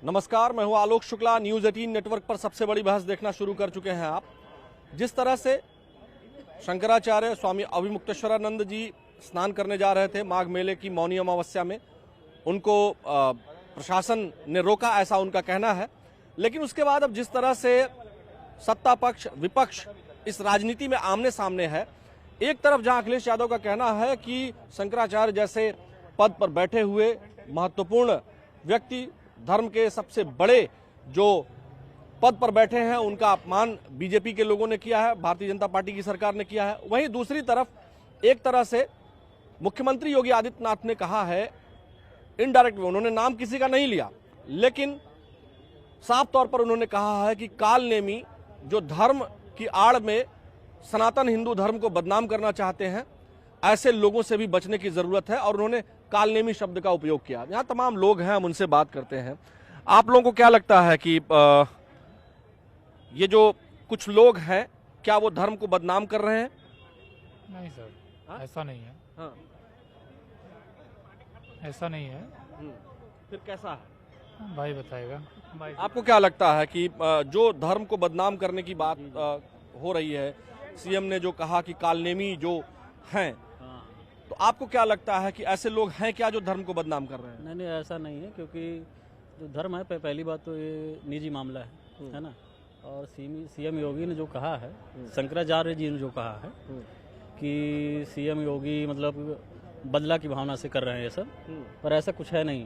नमस्कार, मैं हूं आलोक शुक्ला। न्यूज़ 18 नेटवर्क पर सबसे बड़ी बहस देखना शुरू कर चुके हैं आप। जिस तरह से शंकराचार्य स्वामी अभिमुक्तेश्वरानंद जी स्नान करने जा रहे थे माघ मेले की मौनी अमावस्या में, उनको प्रशासन ने रोका, ऐसा उनका कहना है। लेकिन उसके बाद अब जिस तरह से सत्ता पक्ष विपक्ष इस राजनीति में आमने सामने है, एक तरफ जहां अखिलेश यादव का कहना है कि शंकराचार्य जैसे पद पर बैठे हुए महत्वपूर्ण व्यक्ति, धर्म के सबसे बड़े जो पद पर बैठे हैं, उनका अपमान बीजेपी के लोगों ने किया है, भारतीय जनता पार्टी की सरकार ने किया है। वहीं दूसरी तरफ एक तरह से मुख्यमंत्री योगी आदित्यनाथ ने कहा है, इनडायरेक्ट में, उन्होंने नाम किसी का नहीं लिया, लेकिन साफ तौर पर उन्होंने कहा है कि कालनेमी जो धर्म की आड़ में सनातन हिंदू धर्म को बदनाम करना चाहते हैं, ऐसे लोगों से भी बचने की जरूरत है। और उन्होंने कालनेमी शब्द का उपयोग किया। यहाँ तमाम लोग हैं, हम उनसे बात करते हैं। आप लोगों को क्या लगता है कि ये जो कुछ लोग हैं, क्या वो धर्म को बदनाम कर रहे हैं? नहीं सर, ऐसा नहीं है। हाँ। ऐसा नहीं है। फिर कैसा है? भाई बताएगा। भाई आपको क्या लगता है कि जो धर्म को बदनाम करने की बात हो रही है, सीएम ने जो कहा कि कालनेमी जो हैं, तो आपको क्या लगता है कि ऐसे लोग हैं क्या जो धर्म को बदनाम कर रहे हैं? नहीं नहीं, ऐसा नहीं है, क्योंकि जो धर्म है, पहली बात तो ये निजी मामला है ना। और सीएम योगी ने जो कहा है, शंकराचार्य जी ने जो कहा है कि सीएम योगी मतलब बदला की भावना से कर रहे हैं ये सब, पर ऐसा कुछ है नहीं।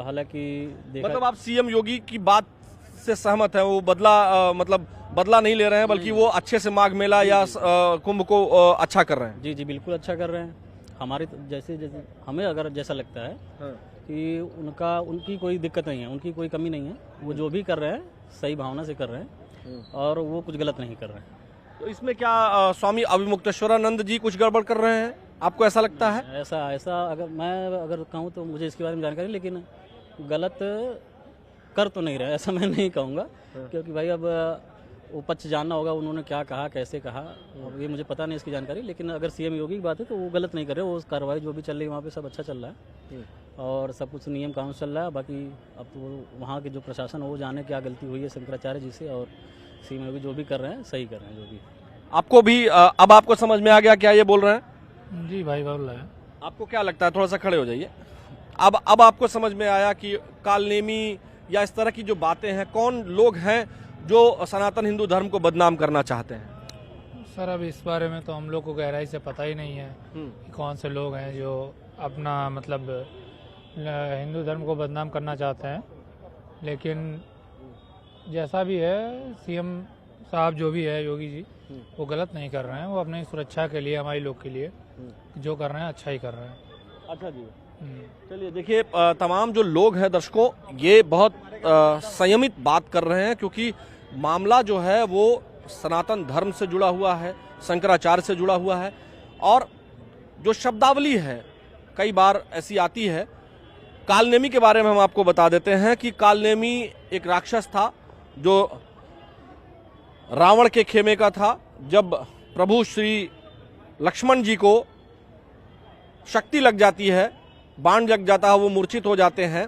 हालांकि मतलब आप सीएम योगी की बात से सहमत हैं? वो मतलब बदला नहीं ले रहे हैं, बल्कि वो अच्छे से माघ मेला या कुंभ को अच्छा कर रहे हैं? जी जी, बिल्कुल अच्छा कर रहे हैं। हमारी जैसे हमें अगर जैसा लगता है कि उनकी कोई दिक्कत नहीं है, उनकी कोई कमी नहीं है। वो जो भी कर रहे हैं सही भावना से कर रहे हैं और वो कुछ गलत नहीं कर रहे हैं। तो इसमें क्या स्वामी अभिमुक्तेश्वरानंद जी कुछ गड़बड़ कर रहे हैं? आपको ऐसा लगता है? ऐसा अगर कहूँ तो मुझे इसके बारे में जानकारी, लेकिन गलत कर तो नहीं रहे, ऐसा मैं नहीं कहूँगा। क्योंकि भाई अब वो पक्ष जानना होगा उन्होंने क्या कहा, कैसे कहा, और ये मुझे पता नहीं इसकी जानकारी। लेकिन अगर सीएम योगी की बात है तो वो गलत नहीं कर रहे। वो कार्रवाई जो भी चल रही है वहाँ पे सब अच्छा चल रहा है और सब कुछ नियम कानून चल रहा है। बाकी अब तो वहाँ के जो प्रशासन है वो जाने क्या गलती हुई है शंकराचार्य जी से, और सीएम योगी जो भी कर रहे हैं सही कर रहे हैं। जो भी आपको भी अब आपको समझ में आ गया क्या ये बोल रहे हैं? जी भाई बोल रहे हैं। आपको क्या लगता है? थोड़ा सा खड़े हो जाइए। अब आपको समझ में आया कि कालनेमी या इस तरह की जो बातें हैं, कौन लोग हैं जो सनातन हिंदू धर्म को बदनाम करना चाहते हैं? सर अब इस बारे में तो हम लोग को गहराई से पता ही नहीं है कि कौन से लोग हैं जो अपना मतलब हिंदू धर्म को बदनाम करना चाहते हैं। लेकिन जैसा भी है, सीएम साहब जो भी है योगी जी, वो गलत नहीं कर रहे हैं। वो अपनी सुरक्षा के लिए, हमारी लोग के लिए जो कर रहे हैं अच्छा ही कर रहे हैं। अच्छा जी, चलिए देखिए, तमाम जो लोग हैं दर्शकों, ये बहुत संयमित बात कर रहे हैं, क्योंकि मामला जो है वो सनातन धर्म से जुड़ा हुआ है, शंकराचार्य से जुड़ा हुआ है। और जो शब्दावली है कई बार ऐसी आती है। कालनेमी के बारे में हम आपको बता देते हैं कि कालनेमी एक राक्षस था जो रावण के खेमे का था। जब प्रभु श्री लक्ष्मण जी को शक्ति लग जाती है, बाण लग जाता है, वो मूर्छित हो जाते हैं।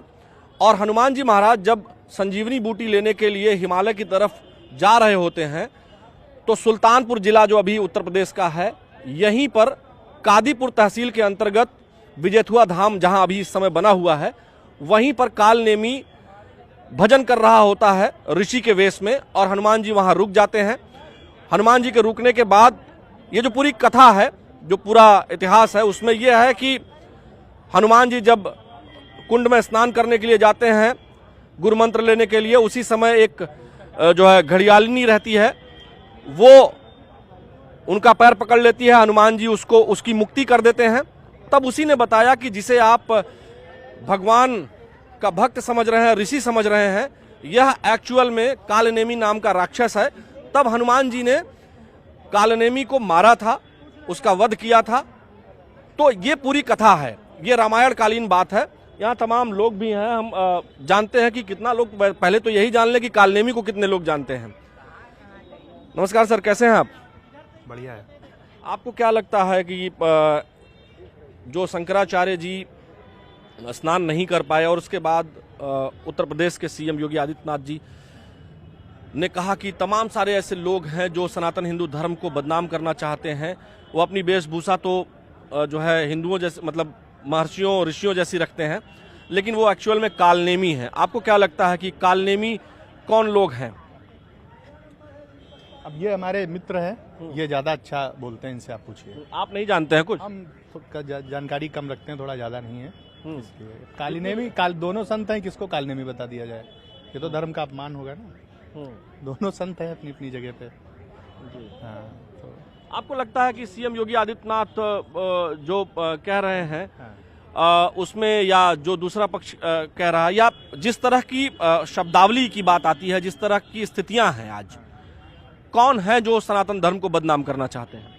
और हनुमान जी महाराज जब संजीवनी बूटी लेने के लिए हिमालय की तरफ जा रहे होते हैं, तो सुल्तानपुर जिला जो अभी उत्तर प्रदेश का है, यहीं पर कादीपुर तहसील के अंतर्गत विजयथुआ धाम जहां अभी इस समय बना हुआ है, वहीं पर कालनेमी भजन कर रहा होता है ऋषि के वेश में, और हनुमान जी वहां रुक जाते हैं। हनुमान जी के रुकने के बाद ये जो पूरी कथा है, जो पूरा इतिहास है, उसमें यह है कि हनुमान जी जब कुंड में स्नान करने के लिए जाते हैं गुरु मंत्र लेने के लिए, उसी समय एक जो है घड़ियालिनी रहती है, वो उनका पैर पकड़ लेती है। हनुमान जी उसकी मुक्ति कर देते हैं। तब उसी ने बताया कि जिसे आप भगवान का भक्त समझ रहे हैं, ऋषि समझ रहे हैं, यह एक्चुअल में कालनेमी नाम का राक्षस है। तब हनुमान जी ने कालनेमी को मारा था, उसका वध किया था। तो ये पूरी कथा है, ये रामायण कालीन बात है। यहाँ तमाम लोग भी हैं, हम जानते हैं कि कितना लोग, पहले तो यही जान ले कि कालनेमी को कितने लोग जानते हैं। नमस्कार सर, कैसे हैं आप? बढ़िया है। आपको क्या लगता है कि जो शंकराचार्य जी स्नान नहीं कर पाए और उसके बाद उत्तर प्रदेश के सीएम योगी आदित्यनाथ जी ने कहा कि तमाम सारे ऐसे लोग हैं जो सनातन हिंदू धर्म को बदनाम करना चाहते हैं। वो अपनी वेशभूषा तो जो है हिंदुओं जैसे मतलब महर्षियों ऋषियों जैसी रखते हैं, लेकिन वो एक्चुअल में कालनेमी हैं। आपको क्या लगता है कि कालनेमी कौन लोग हैं? अब ये हमारे मित्र हैं, ये ज़्यादा अच्छा बोलते हैं, इनसे आप पूछिए। आप नहीं जानते हैं कुछ? हम जानकारी कम रखते हैं, थोड़ा ज़्यादा नहीं है इसलिए। कालनेमी दोनों संत हैं, किसको कालनेमी बता दिया जाए? ये तो धर्म का अपमान होगा ना। दोनों संत हैं अपनी अपनी जगह पे। हाँ, तो आपको लगता है कि सीएम योगी आदित्यनाथ जो कह रहे हैं हाँ। उसमें, या जो दूसरा पक्ष कह रहा है, या जिस तरह की शब्दावली की बात आती है, जिस तरह की स्थितियां हैं आज, कौन है जो सनातन धर्म को बदनाम करना चाहते हैं?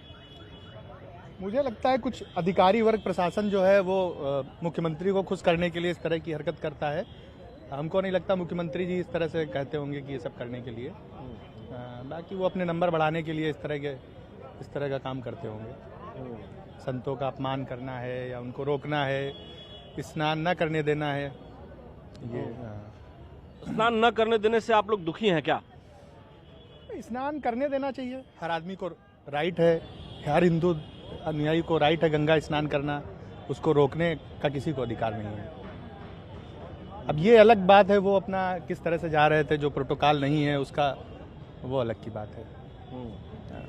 मुझे लगता है कुछ अधिकारी वर्ग, प्रशासन जो है वो मुख्यमंत्री को खुश करने के लिए इस तरह की हरकत करता है। हमको नहीं लगता मुख्यमंत्री जी इस तरह से कहते होंगे कि ये सब करने के लिए। बाकी वो अपने नंबर बढ़ाने के लिए इस तरह का काम करते होंगे। संतों का अपमान करना है या उनको रोकना है, स्नान न करने देना है। ये स्नान न करने देने से आप लोग दुखी हैं क्या? स्नान करने देना चाहिए, हर आदमी को राइट है, हर हिंदू अनुयायी को राइट है गंगा स्नान करना, उसको रोकने का किसी को अधिकार नहीं है। अब ये अलग बात है, वो अपना किस तरह से जा रहे थे, जो प्रोटोकॉल नहीं है उसका, वो अलग की बात है।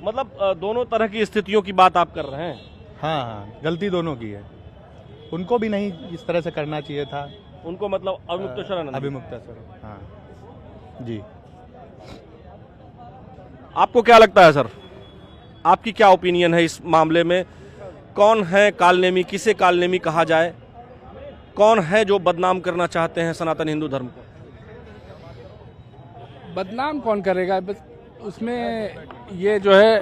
मतलब दोनों तरह की स्थितियों की बात आप कर रहे हैं? हाँ हाँ, गलती दोनों की है। उनको भी नहीं इस तरह से करना चाहिए था। उनको मतलब अभिमुक्तेश्वर अभिमुक्तेश्वर, हाँ जी। आपको क्या लगता है सर, आपकी क्या ओपिनियन है इस मामले में? कौन है कालनेमी, किसे कालनेमी कहा जाए? कौन है जो बदनाम करना चाहते हैं सनातन हिंदू धर्म को? बदनाम कौन करेगा? बस उसमें ये जो है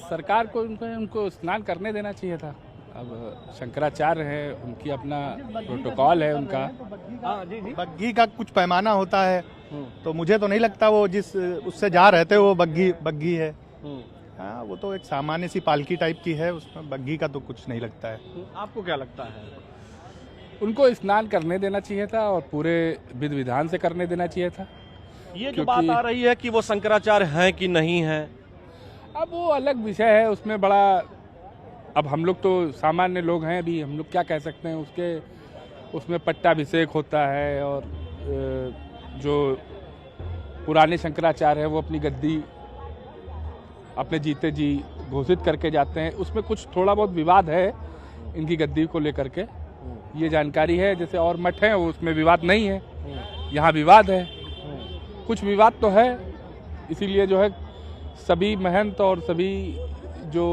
सरकार को उनको स्नान करने देना चाहिए था। अब शंकराचार्य है, उनकी अपना प्रोटोकॉल है उनका। बग्घी का कुछ पैमाना होता है, तो मुझे तो नहीं लगता वो जिस उससे जा रहे थे वो बग्घी है। हाँ, वो तो एक सामान्य सी पालकी टाइप की है, उसमें बग्घी का तो कुछ नहीं लगता है। आपको क्या लगता है? उनको स्नान करने देना चाहिए था और पूरे विधि विधान से करने देना चाहिए था। ये जो बात आ रही है कि वो शंकराचार्य हैं कि नहीं हैं, अब वो अलग विषय है, उसमें बड़ा, अब हम लोग तो सामान्य लोग हैं, अभी हम लोग क्या कह सकते हैं। उसमें पट्टाभिषेक होता है और जो पुराने शंकराचार्य है वो अपनी गद्दी अपने जीते जी घोषित करके जाते हैं। उसमें कुछ थोड़ा बहुत विवाद है इनकी गद्दी को लेकर के, ये जानकारी है। जैसे और मठ हैं उसमें विवाद नहीं है, यहाँ विवाद है, कुछ विवाद तो है। इसीलिए जो है सभी महंत और सभी जो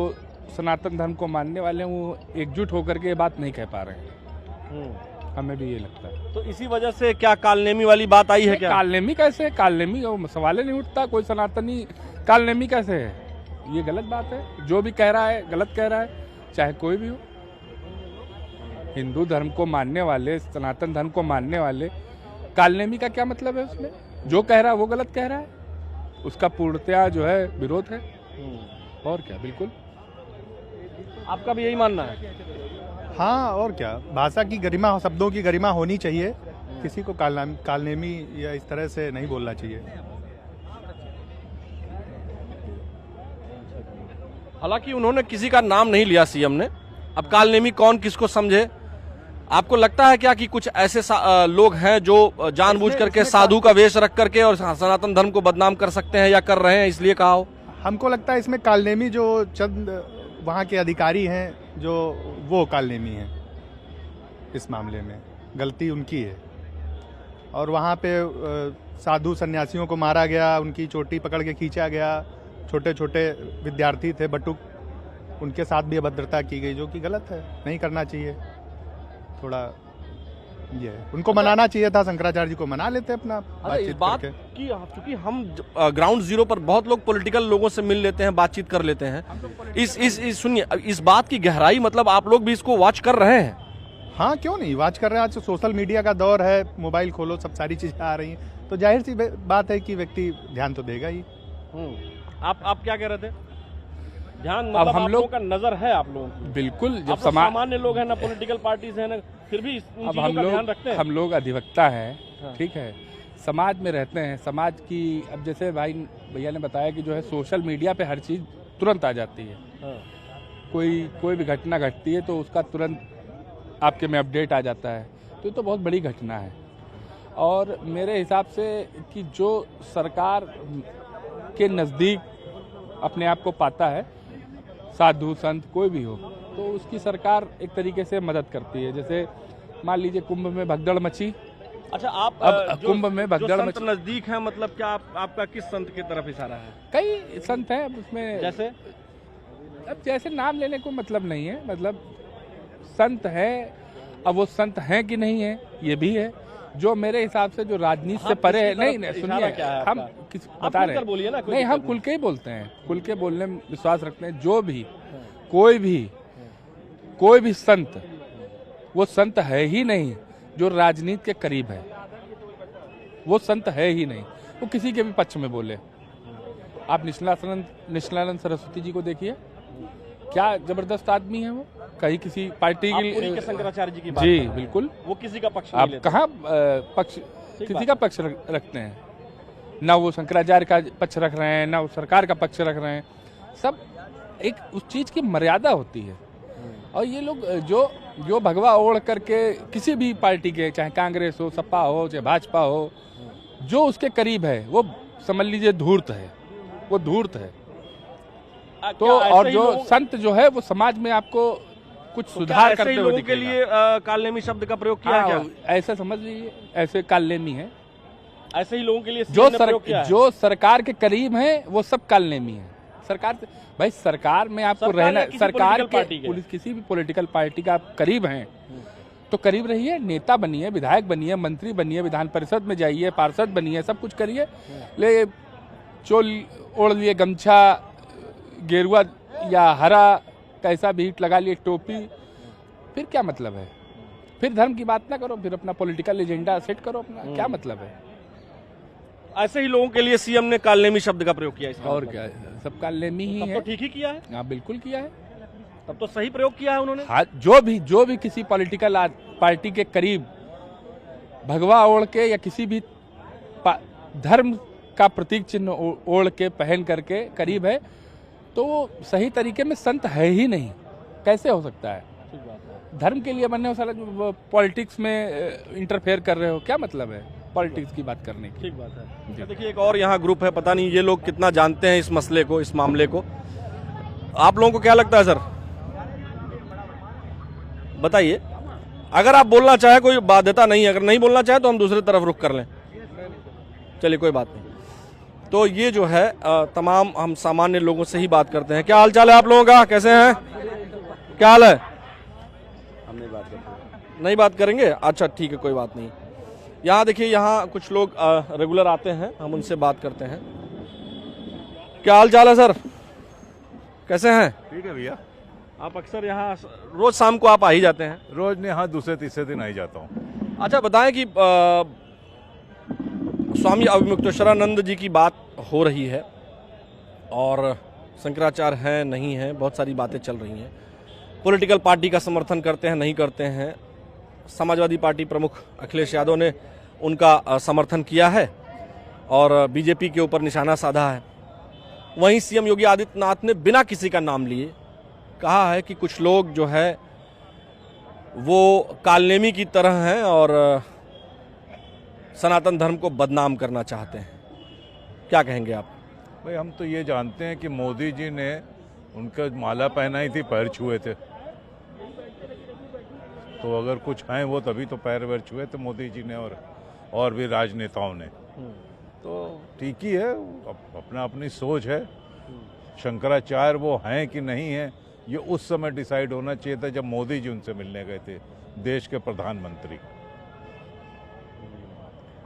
सनातन धर्म को मानने वाले हैं वो एकजुट होकर के ये बात नहीं कह पा रहे हैं। हमें भी ये लगता है। तो इसी वजह से क्या कालनेमी वाली बात आई है क्या? कालनेमी कैसे? कालनेमी सवाल ही नहीं उठता। कोई सनातनी कालनेमी कैसे है? ये गलत बात है। जो भी कह रहा है गलत कह रहा है, चाहे कोई भी हो। हिंदू धर्म को मानने वाले, सनातन धर्म को मानने वाले, कालनेमी का क्या मतलब है? उसमें जो कह रहा है वो गलत कह रहा है, उसका पूर्णतया जो है विरोध है। और क्या, बिल्कुल। आपका भी यही मानना है? हाँ, और क्या, भाषा की गरिमा, शब्दों की गरिमा होनी चाहिए। किसी को कालनेमी या इस तरह से नहीं बोलना चाहिए। हालांकि उन्होंने किसी का नाम नहीं लिया सीएम ने। अब कालनेमी कौन किसको समझे? आपको लगता है क्या कि कुछ ऐसे लोग हैं जो जानबूझ करके साधु का वेश रख करके और सनातन धर्म को बदनाम कर सकते हैं या कर रहे हैं, इसलिए कहा हो? हमको लगता है इसमें कालनेमी जो चंद वहाँ के अधिकारी हैं, जो वो कालनेमी हैं। इस मामले में गलती उनकी है। और वहाँ पे साधु सन्यासियों को मारा गया, उनकी चोटी पकड़ के खींचा गया, छोटे छोटे विद्यार्थी थे बटुक, उनके साथ भी अभद्रता की गई, जो कि गलत है, नहीं करना चाहिए। थोड़ा ये उनको मनाना चाहिए था, शंकराचार्य जी को मना लेते अपना इस बात की, क्योंकि हम ग्राउंड जीरो पर बहुत लोग पॉलिटिकल लोगों से मिल लेते हैं, बातचीत कर लेते हैं। सुनिए, इस बात की गहराई, मतलब आप लोग भी इसको वॉच कर रहे हैं? हाँ, क्यों नहीं वॉच कर रहे हैं। आज तो सोशल मीडिया का दौर है, मोबाइल खोलो सब सारी चीजें आ रही हैं, तो जाहिर सी बात है कि व्यक्ति ध्यान तो देगा ही। आप क्या कह रहे थे? ध्यान, मतलब अब हम आप लोगों का नजर है आप लोगों की? बिल्कुल। जब सामान्य लोग हैं ना, पॉलिटिकल पार्टीज हैं ना, फिर भी उन अब चीजों का ध्यान रखते हैं। हम लोग अधिवक्ता हैं, हाँ। ठीक है, समाज में रहते हैं, समाज की अब जैसे भैया ने बताया कि जो है सोशल मीडिया पे हर चीज़ तुरंत आ जाती है। हाँ। कोई भी घटना घटती है तो उसका तुरंत आपके में अपडेट आ जाता है, तो ये तो बहुत बड़ी घटना है। और मेरे हिसाब से कि जो सरकार के नज़दीक अपने आप को पाता है, साधु संत कोई भी हो, तो उसकी सरकार एक तरीके से मदद करती है। जैसे मान लीजिए कुंभ में भगदड़ मची। अच्छा, आप अब कुंभ में भगदड़ संत नजदीक है, मतलब क्या आपका किस संत की तरफ इशारा है? कई संत हैं उसमें, जैसे अब जैसे नाम लेने को मतलब नहीं है, मतलब संत है। अब वो संत हैं कि नहीं है ये भी है, जो मेरे हिसाब से जो राजनीति से परे है। नहीं सुनिए, हम किस बता रहे बोलिए ना, नहीं, हम खुल के ही बोलते हैं, खुल के बोलने में विश्वास रखते हैं। जो भी कोई भी संत, वो संत है ही नहीं जो राजनीति के करीब है, वो संत है ही नहीं। वो किसी के भी पक्ष में बोले। आप निश्चलानंद सरस्वती जी को देखिए, क्या जबरदस्त आदमी है वो। कहीं किसी पार्टी के शंकराचार्य जी की बात जी कर रहे हैं। बिल्कुल, वो किसी का पक्ष नहीं आप लेते। कहाँ पक्ष किसी का पक्ष रखते हैं? ना वो शंकराचार्य का पक्ष रख रहे हैं, ना वो सरकार का पक्ष रख रहे हैं। सब एक उस चीज की मर्यादा होती है। और ये लोग जो भगवा ओढ़ करके किसी भी पार्टी के, चाहे कांग्रेस हो, सपा हो, चाहे भाजपा हो, जो उसके करीब है वो समझ लीजिए धूर्त है, वो धूर्त है। तो और जो संत जो है वो समाज में आपको कुछ सुधार करते हुए लोगों के लिए कालनेमी शब्द का प्रयोग किया है क्या? ऐसा समझ लीजिए, ऐसे कालनेमी है। ऐसे ही लोगों के लिए जो सरकार के करीब हैं वो सब कालनेमी है। सरकार से भाई, सरकार में आपको रहना, सरकार के किसी भी पॉलिटिकल पार्टी का आप करीब हैं तो करीब रहिए, नेता बनिए, विधायक बनिए, मंत्री बनिए, विधान परिषद में जाइए, पार्षद बनिए, सब कुछ करिए। ले चोल ओढ़ लिए, गमछा गेरुआ या हरा कैसा भी लगा लिए, टोपी, फिर क्या मतलब है? फिर धर्म की बात ना करो, फिर अपना पॉलिटिकल एजेंडा सेट करो अपना, क्या मतलब है? ऐसे ही लोगों के लिए सीएम ने कालनेमी शब्द का प्रयोग किया है। और क्या है? सब कालनेमी ही है। तो ठीक ही किया है। हाँ बिल्कुल किया है, तब तो सही प्रयोग किया है उन्होंने। हाँ, जो भी किसी पॉलिटिकल पार्टी के करीब भगवा ओढ़ के या किसी भी धर्म का प्रतीक चिन्ह ओढ़ के पहन करके करीब है, तो वो सही तरीके में संत है ही नहीं। कैसे हो सकता है? धर्म के लिए बनने हो, साला पॉलिटिक्स में इंटरफेयर कर रहे हो, क्या मतलब है पॉलिटिक्स की बात करने की? ठीक बात है। देखिए, एक और यहाँ ग्रुप है, पता नहीं ये लोग कितना जानते हैं इस मसले को, इस मामले को। आप लोगों को क्या लगता है सर, बताइए। अगर आप बोलना चाहे कोई बाध्यता नहीं, अगर नहीं बोलना चाहे तो हम दूसरी तरफ रुख कर लें। चलिए कोई बात नहीं। तो ये जो है तमाम हम सामान्य लोगों से ही बात करते हैं। क्या हाल चाल है आप लोगों का, कैसे हैं, क्या हाल है? हम नहीं बात करेंगे। अच्छा ठीक है, कोई बात नहीं। यहाँ देखिए, यहाँ कुछ लोग रेगुलर आते हैं, हम उनसे बात करते हैं। क्या हाल चाल है सर, कैसे हैं? ठीक है भैया। आप अक्सर यहाँ रोज शाम को आप आ ही जाते हैं? रोज नहीं, हाँ दूसरे तीसरे दिन आ ही जाता हूँ। अच्छा बताएं कि स्वामी अविमुक्तेश्वरानंद जी की बात हो रही है और शंकराचार्य हैं नहीं हैं, बहुत सारी बातें चल रही हैं। पॉलिटिकल पार्टी का समर्थन करते हैं नहीं करते हैं। समाजवादी पार्टी प्रमुख अखिलेश यादव ने उनका समर्थन किया है और बीजेपी के ऊपर निशाना साधा है। वहीं सीएम योगी आदित्यनाथ ने बिना किसी का नाम लिए कहा है कि कुछ लोग जो है वो कालनेमी की तरह हैं और सनातन धर्म को बदनाम करना चाहते हैं। क्या कहेंगे आप? भाई हम तो ये जानते हैं कि मोदी जी ने उनका माला पहनाई थी, पैर छुए थे, तो अगर कुछ हैं वो तभी तो पैर वैर छुए थे मोदी जी ने और भी राजनेताओं ने। तो ठीक ही है, अपना अपनी सोच है। शंकराचार्य वो हैं कि नहीं हैं, ये उस समय डिसाइड होना चाहिए था जब मोदी जी उनसे मिलने गए थे, देश के प्रधानमंत्री।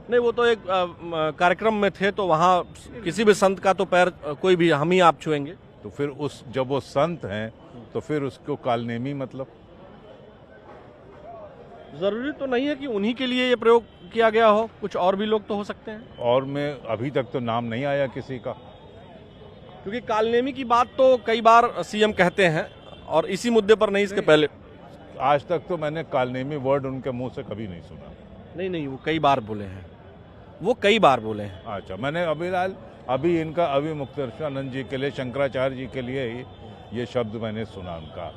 नहीं, वो तो एक कार्यक्रम में थे, तो वहाँ किसी भी संत का तो पैर कोई भी हम ही आप छुएंगे। तो फिर जब वो संत हैं तो फिर उसको कालनेमी मतलब? जरूरी तो नहीं है कि उन्हीं के लिए ये प्रयोग किया गया हो, कुछ और भी लोग तो हो सकते हैं। और मैं अभी तक तो नाम नहीं आया किसी का, क्योंकि कालनेमी की बात तो कई बार सीएम कहते हैं और इसी मुद्दे पर नहीं, इसके पहले आज तक तो मैंने कालनेमी वर्ड उनके मुंह से कभी नहीं सुना। नहीं, वो कई बार बोले हैं, वो कई बार बोले हैं। अच्छा, मैंने अभी इनका मुक्तेश्वरानंद जी के लिए, शंकराचार्य जी के लिए ही ये शब्द मैंने सुना उनका,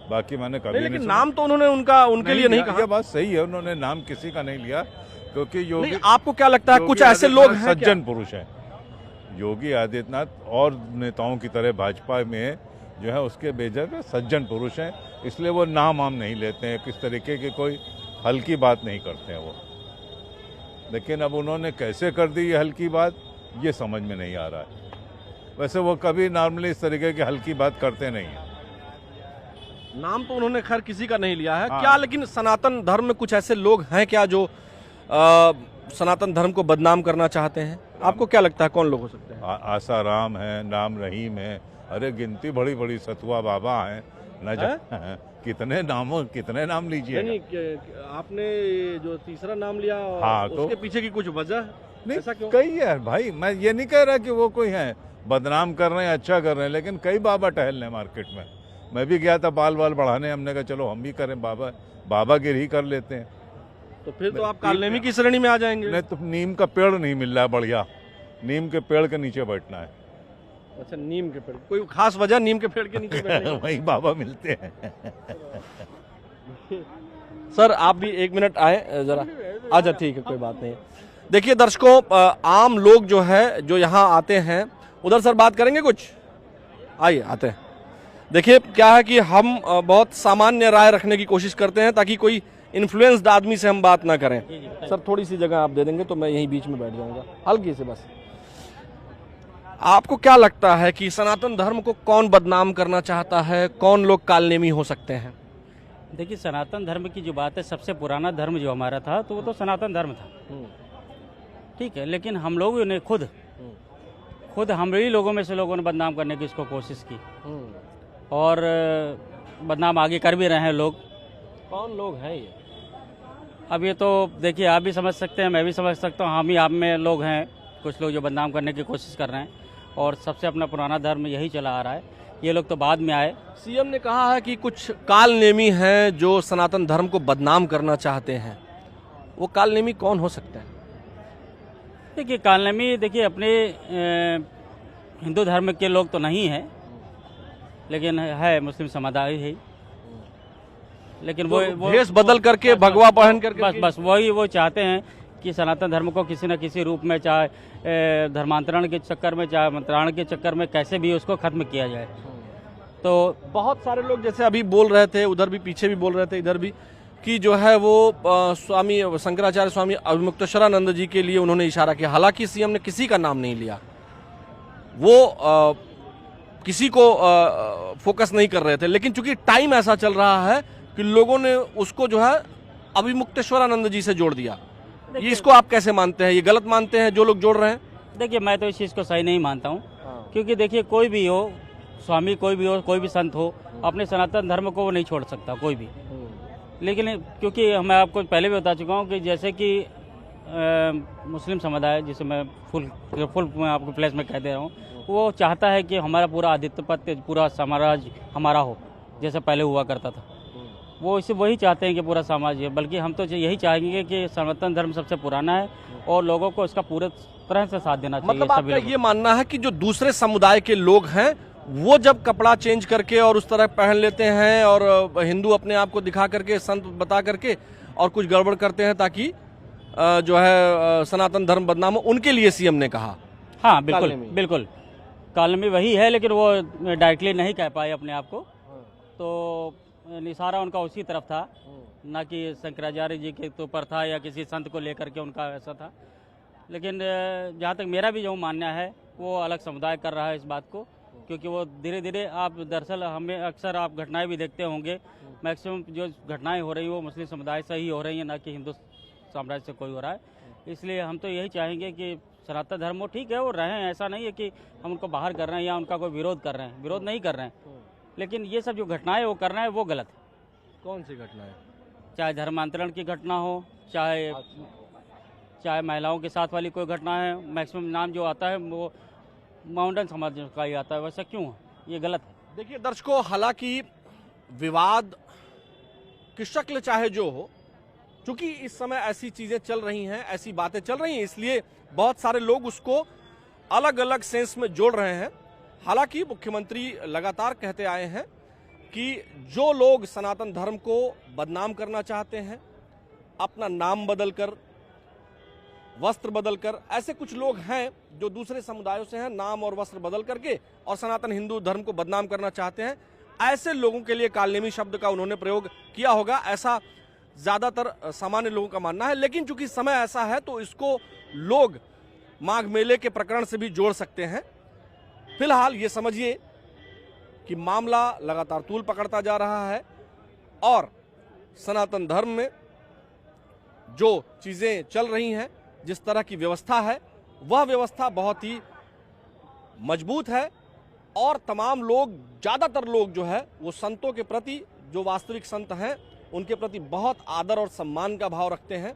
बाकी मैंने कभी नहीं लेकिन सुना। नाम तो उन्होंने उनके लिए नहीं कहा। ये बात सही है, उन्होंने नाम किसी का नहीं लिया, क्योंकि योगी, आपको क्या लगता है कुछ ऐसे लोग हैं सज्जन पुरुष हैं। योगी आदित्यनाथ और नेताओं की तरह भाजपा में जो है उसके बेजग सज्जन पुरुष हैं, इसलिए वो नाम नहीं लेते हैं, किस तरीके की कोई हल्की बात नहीं करते हैं वो। लेकिन अब उन्होंने कैसे कर दी ये हल्की बात, ये समझ में नहीं आ रहा है। वैसे वो कभी नॉर्मली इस तरीके की हल्की बात करते नहीं हैं। नाम तो उन्होंने खैर किसी का नहीं लिया है। हाँ। क्या लेकिन सनातन धर्म में कुछ ऐसे लोग हैं क्या जो सनातन धर्म को बदनाम करना चाहते हैं? आपको क्या लगता है कौन लोग हो सकते हैं? आसाराम है, नाम रहीम है, अरे गिनती बड़ी बड़ी, सतुआ बाबा हैं, न कितने नाम लीजिए। आपने जो तीसरा नाम लिया, हाँ, तो उसके पीछे की कुछ वजह है? नहीं, ऐसा क्यों? कई है भाई, मैं ये नहीं कह रहा कि वो कोई है बदनाम कर रहे हैं, अच्छा कर रहे हैं, लेकिन कई बाबा टहल रहे हैं मार्केट में। मैं भी गया था बाल बढ़ाने, हमने कहा चलो हम भी करें, बाबागिरी ही कर लेते हैं। तो फिर तो आप कालनेमी की श्रेणी में आ जाएंगे। नहीं तो नीम का पेड़ नहीं मिल रहा है बढ़िया, नीम के पेड़ के नीचे बैठना है। अच्छा, नीम के पेड़, कोई खास वजह नीम के पेड़ के नीचे बैठने की? वही बाबा मिलते हैं। सर आप भी एक मिनट आए जरा। अच्छा ठीक है, कोई बात नहीं। देखिए दर्शकों, आम लोग जो है जो यहाँ आते हैं, उधर सर बात करेंगे कुछ, आइए आते हैं। देखिए क्या है कि हम बहुत सामान्य राय रखने की कोशिश करते हैं ताकि कोई इन्फ्लुएंस्ड आदमी से हम बात ना करें। सर थोड़ी सी जगह आप दे देंगे तो मैं यहीं बीच में बैठ जाऊंगा, हल्की से बस। आपको क्या लगता है कि सनातन धर्म को कौन बदनाम करना चाहता है, कौन लोग कालनेमी हो सकते हैं? देखिए, सनातन धर्म की जो बात है, सबसे पुराना धर्म जो हमारा था तो वो तो सनातन धर्म था, ठीक है। लेकिन हम लोगों ने खुद हम ही लोगों में से लोगों ने बदनाम करने की इसको कोशिश की, और बदनाम आगे कर भी रहे हैं लोग। कौन लोग हैं ये? अब ये तो देखिए, आप भी समझ सकते हैं, मैं भी समझ सकता हूँ, हम ही आप में लोग हैं, कुछ लोग जो बदनाम करने की कोशिश कर रहे हैं, और सबसे अपना पुराना धर्म यही चला आ रहा है। ये लोग तो बाद में आए। सीएम ने कहा है कि कुछ कालनेमी हैं जो सनातन धर्म को बदनाम करना चाहते हैं। वो कालनेमी कौन हो सकते हैं? देखिए, कालनेमी देखिए अपने हिंदू धर्म के लोग तो नहीं हैं, लेकिन है मुस्लिम समुदाय है। लेकिन वो भेष बदल करके, भगवा पहन करके, बस वही वो चाहते हैं कि सनातन धर्म को किसी न किसी रूप में, चाहे धर्मांतरण के चक्कर में, चाहे मंत्राण के चक्कर में, कैसे भी उसको खत्म किया जाए। तो बहुत सारे लोग जैसे अभी बोल रहे थे, उधर भी पीछे भी बोल रहे थे, इधर भी, कि जो है वो स्वामी शंकराचार्य स्वामी मुक्तेश्वरानंद जी के लिए उन्होंने इशारा किया। हालांकि सीएम ने किसी का नाम नहीं लिया, वो किसी को फोकस नहीं कर रहे थे। लेकिन चूंकि टाइम ऐसा चल रहा है कि लोगों ने उसको जो है मुक्तेश्वरानंद जी से जोड़ दिया। ये इसको आप कैसे मानते हैं? ये गलत मानते हैं जो लोग जोड़ रहे हैं? देखिए, मैं तो इस चीज़ को सही नहीं मानता हूँ, क्योंकि देखिए कोई भी हो, स्वामी कोई भी हो, कोई भी संत हो, अपने सनातन धर्म को वो नहीं छोड़ सकता कोई भी। लेकिन क्योंकि मैं आपको पहले भी बता चुका हूँ कि जैसे कि मुस्लिम समुदाय, जिसे मैं फुल मैं आपको प्लेस में कह दे रहा हूँ, वो चाहता है कि हमारा पूरा आधिपत्य, पूरा साम्राज्य हमारा हो, जैसे पहले हुआ करता था। वो इसे वही चाहते हैं कि पूरा साम्राज्य, बल्कि हम तो यही चाहेंगे कि सनातन धर्म सबसे पुराना है और लोगों को इसका पूरे तरह से साथ देना चाहिए। मतलब आपका ये मानना है कि जो दूसरे समुदाय के लोग हैं वो जब कपड़ा चेंज करके और उस तरह पहन लेते हैं और हिंदू अपने आप को दिखा करके, संत बता करके और कुछ गड़बड़ करते हैं ताकि जो है सनातन धर्म बदनाम हो, उनके लिए सीएम ने कहा? हाँ बिल्कुल बिल्कुल, कालनेमी वही है, लेकिन वो डायरेक्टली नहीं कह पाए अपने आप को, तो निसारा उनका उसी तरफ था, ना कि शंकराचार्य जी के ऊपर था या किसी संत को लेकर के उनका ऐसा था। लेकिन जहाँ तक मेरा भी जो मानना है, वो अलग समुदाय कर रहा है इस बात को, क्योंकि वो धीरे धीरे, आप दरअसल हमें अक्सर आप घटनाएं भी देखते होंगे, मैक्सिमम जो घटनाएं हो रही हैं वो मुस्लिम समुदाय से ही हो रही हैं, ना कि हिंदू साम्राज्य से कोई हो रहा है। इसलिए हम तो यही चाहेंगे कि सनातन धर्म वो ठीक है, वो रहें, ऐसा नहीं है कि हम उनको बाहर कर रहे हैं या उनका कोई विरोध कर रहे हैं, विरोध नहीं कर रहे हैं, लेकिन ये सब जो घटनाएं वो कर रहे हैं वो गलत है। कौन सी घटनाएं? चाहे धर्मांतरण की घटना हो, चाहे महिलाओं के साथ वाली कोई घटना है, मैक्सिमम नाम जो आता है वो माउंटेन समाज का ही आता है, वैसा क्यों है? ये गलत है। देखिए दर्शकों, हालांकि विवाद उसकी शक्ल चाहे जो हो, क्योंकि इस समय ऐसी चीजें चल रही हैं, ऐसी बातें चल रही हैं, इसलिए बहुत सारे लोग उसको अलग अलग सेंस में जोड़ रहे हैं। हालांकि मुख्यमंत्री लगातार कहते आए हैं कि जो लोग सनातन धर्म को बदनाम करना चाहते हैं, अपना नाम बदलकर, वस्त्र बदलकर, ऐसे कुछ लोग हैं जो दूसरे समुदायों से हैं, नाम और वस्त्र बदल करके और सनातन हिंदू धर्म को बदनाम करना चाहते हैं, ऐसे लोगों के लिए कालनेमी शब्द का उन्होंने प्रयोग किया होगा, ऐसा ज्यादातर सामान्य लोगों का मानना है। लेकिन चूंकि समय ऐसा है तो इसको लोग माघ मेले के प्रकरण से भी जोड़ सकते हैं। फिलहाल ये समझिए कि मामला लगातार तूल पकड़ता जा रहा है और सनातन धर्म में जो चीजें चल रही हैं, जिस तरह की व्यवस्था है, वह व्यवस्था बहुत ही मजबूत है और तमाम लोग, ज्यादातर लोग जो है वो संतों के प्रति, जो वास्तविक संत हैं, उनके प्रति बहुत आदर और सम्मान का भाव रखते हैं।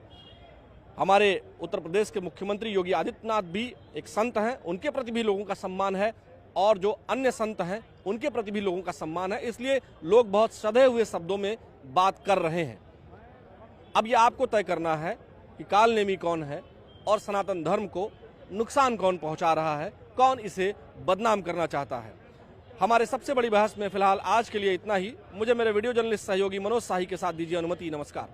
हमारे उत्तर प्रदेश के मुख्यमंत्री योगी आदित्यनाथ भी एक संत हैं, उनके प्रति भी लोगों का सम्मान है और जो अन्य संत हैं उनके प्रति भी लोगों का सम्मान है, इसलिए लोग बहुत सधे हुए शब्दों में बात कर रहे हैं। अब ये आपको तय करना है कि कालनेमी कौन है और सनातन धर्म को नुकसान कौन पहुंचा रहा है, कौन इसे बदनाम करना चाहता है। हमारे सबसे बड़ी बहस में फिलहाल आज के लिए इतना ही। मुझे मेरे वीडियो जर्नलिस्ट सहयोगी मनोज शाही के साथ दीजिए अनुमति। नमस्कार।